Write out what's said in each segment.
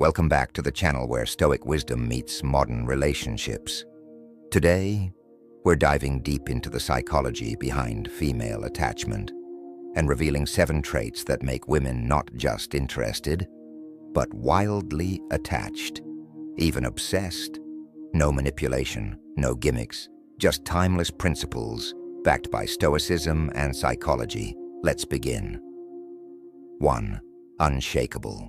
Welcome back to the channel where Stoic wisdom meets modern relationships. Today, we're diving deep into the psychology behind female attachment and revealing 7 traits that make women not just interested, but wildly attached, even obsessed. No manipulation, no gimmicks, just timeless principles backed by Stoicism and psychology. Let's begin. 1. Unshakable.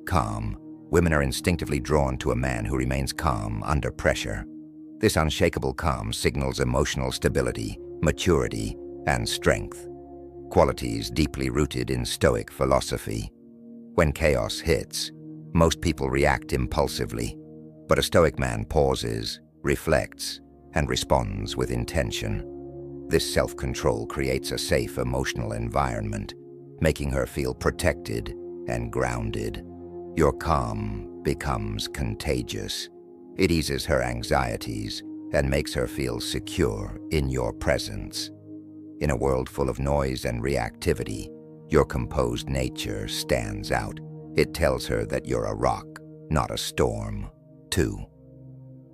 Calm. Women are instinctively drawn to a man who remains calm under pressure. This unshakable calm signals emotional stability, maturity, and strength, qualities deeply rooted in Stoic philosophy. When chaos hits, most people react impulsively, but a Stoic man pauses, reflects, and responds with intention. This self-control creates a safe emotional environment, making her feel protected and grounded. Your calm becomes contagious. It eases her anxieties and makes her feel secure in your presence. In a world full of noise and reactivity, your composed nature stands out. It tells her that you're a rock, not a storm. 2.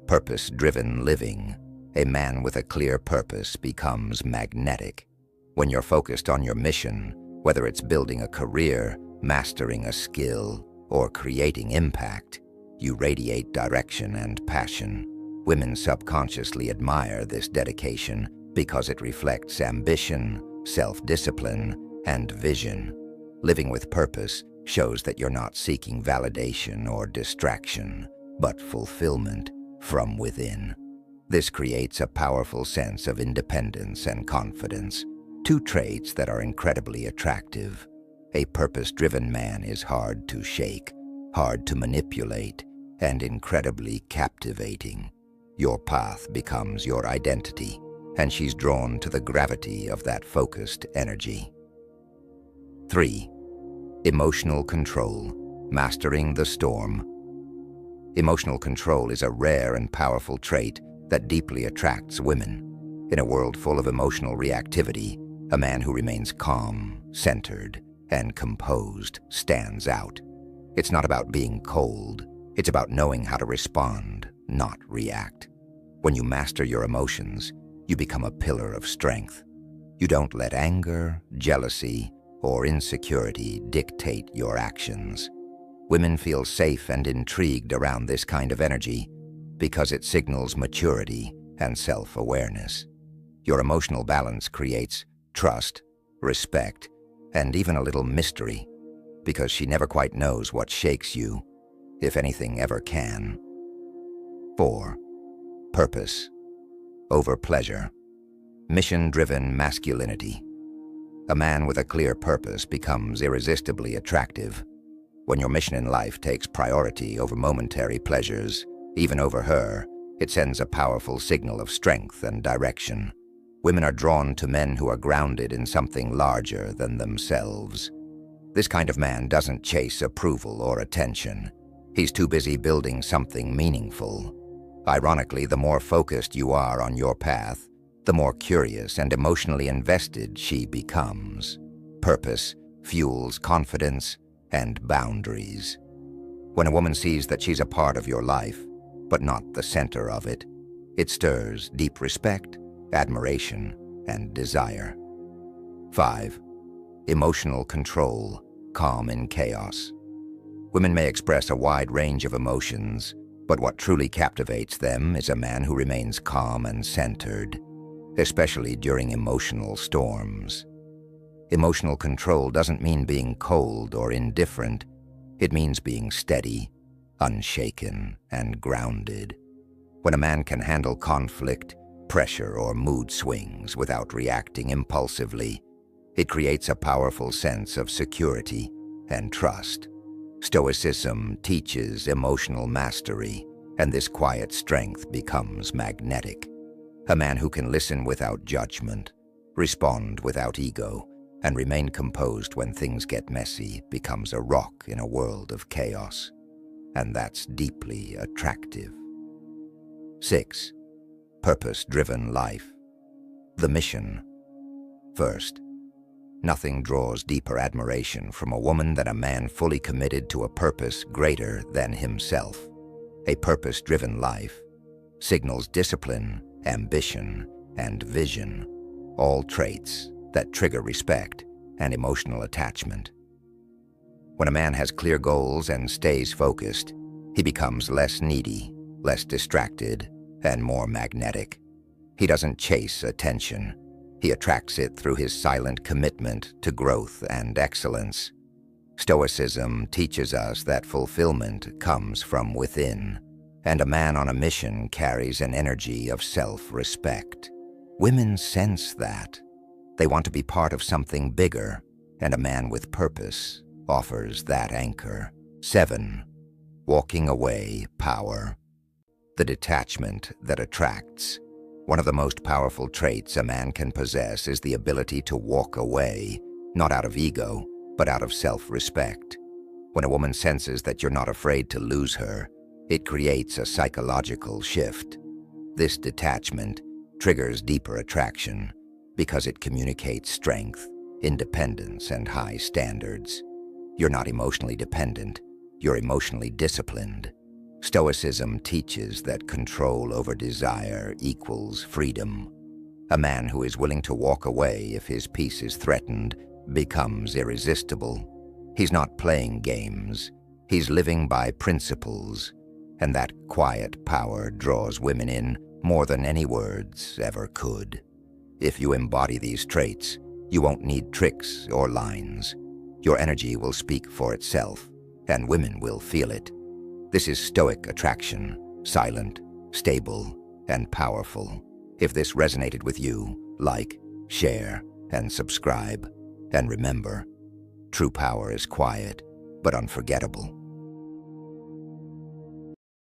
Purpose-driven living. A man with a clear purpose becomes magnetic. When you're focused on your mission, whether it's building a career, mastering a skill, or creating impact, you radiate direction and passion. Women subconsciously admire this dedication because it reflects ambition, self-discipline, and vision. Living with purpose shows that you're not seeking validation or distraction, but fulfillment from within. This creates a powerful sense of independence and confidence, 2 traits that are incredibly attractive. A purpose-driven man is hard to shake, hard to manipulate, and incredibly captivating. Your path becomes your identity, and she's drawn to the gravity of that focused energy. 3. Emotional control. Mastering the storm. Emotional control is a rare and powerful trait that deeply attracts women. In a world full of emotional reactivity, a man who remains calm, centered, and composed stands out. It's not about being cold, it's about knowing how to respond, not react. When you master your emotions, you become a pillar of strength. You don't let anger, jealousy, or insecurity dictate your actions. Women feel safe and intrigued around this kind of energy because it signals maturity and self-awareness. Your emotional balance creates trust, respect, and even a little mystery, because she never quite knows what shakes you, if anything ever can. 4. Purpose over pleasure. Mission-driven masculinity. A man with a clear purpose becomes irresistibly attractive. When your mission in life takes priority over momentary pleasures, even over her, it sends a powerful signal of strength and direction. Women are drawn to men who are grounded in something larger than themselves. This kind of man doesn't chase approval or attention. He's too busy building something meaningful. Ironically, the more focused you are on your path, the more curious and emotionally invested she becomes. Purpose fuels confidence and boundaries. When a woman sees that she's a part of your life, but not the center of it, it stirs deep respect, admiration, and desire. 5. Emotional control. Calm in chaos. Women may express a wide range of emotions, but what truly captivates them is a man who remains calm and centered, especially during emotional storms. Emotional control doesn't mean being cold or indifferent. It means being steady, unshaken, and grounded. When a man can handle conflict, pressure, or mood swings without reacting impulsively, it creates a powerful sense of security and trust. Stoicism teaches emotional mastery, and this quiet strength becomes magnetic. A man who can listen without judgment, respond without ego, and remain composed when things get messy becomes a rock in a world of chaos. And that's deeply attractive. 6. Purpose-driven life. The mission. First, Nothing draws deeper admiration from a woman than a man fully committed to a purpose greater than himself. A purpose-driven life signals discipline, ambition, and vision, all traits that trigger respect and emotional attachment. When a man has clear goals and stays focused, he becomes less needy, less distracted, and more magnetic. He doesn't chase attention. He attracts it through his silent commitment to growth and excellence. Stoicism teaches us that fulfillment comes from within, and a man on a mission carries an energy of self-respect. Women sense that. They want to be part of something bigger, and a man with purpose offers that anchor. 7. Walking away power. The detachment that attracts. One of the most powerful traits a man can possess is the ability to walk away, not out of ego, but out of self-respect. When a woman senses that you're not afraid to lose her, it creates a psychological shift. This detachment triggers deeper attraction because it communicates strength, independence, and high standards. You're not emotionally dependent, you're emotionally disciplined. Stoicism teaches that control over desire equals freedom. A man who is willing to walk away if his peace is threatened becomes irresistible. He's not playing games, he's living by principles, and that quiet power draws women in more than any words ever could. If you embody these traits, you won't need tricks or lines. Your energy will speak for itself, and women will feel it. This is Stoic attraction, silent, stable, and powerful. If this resonated with you, like, share, and subscribe. And remember, true power is quiet, but unforgettable.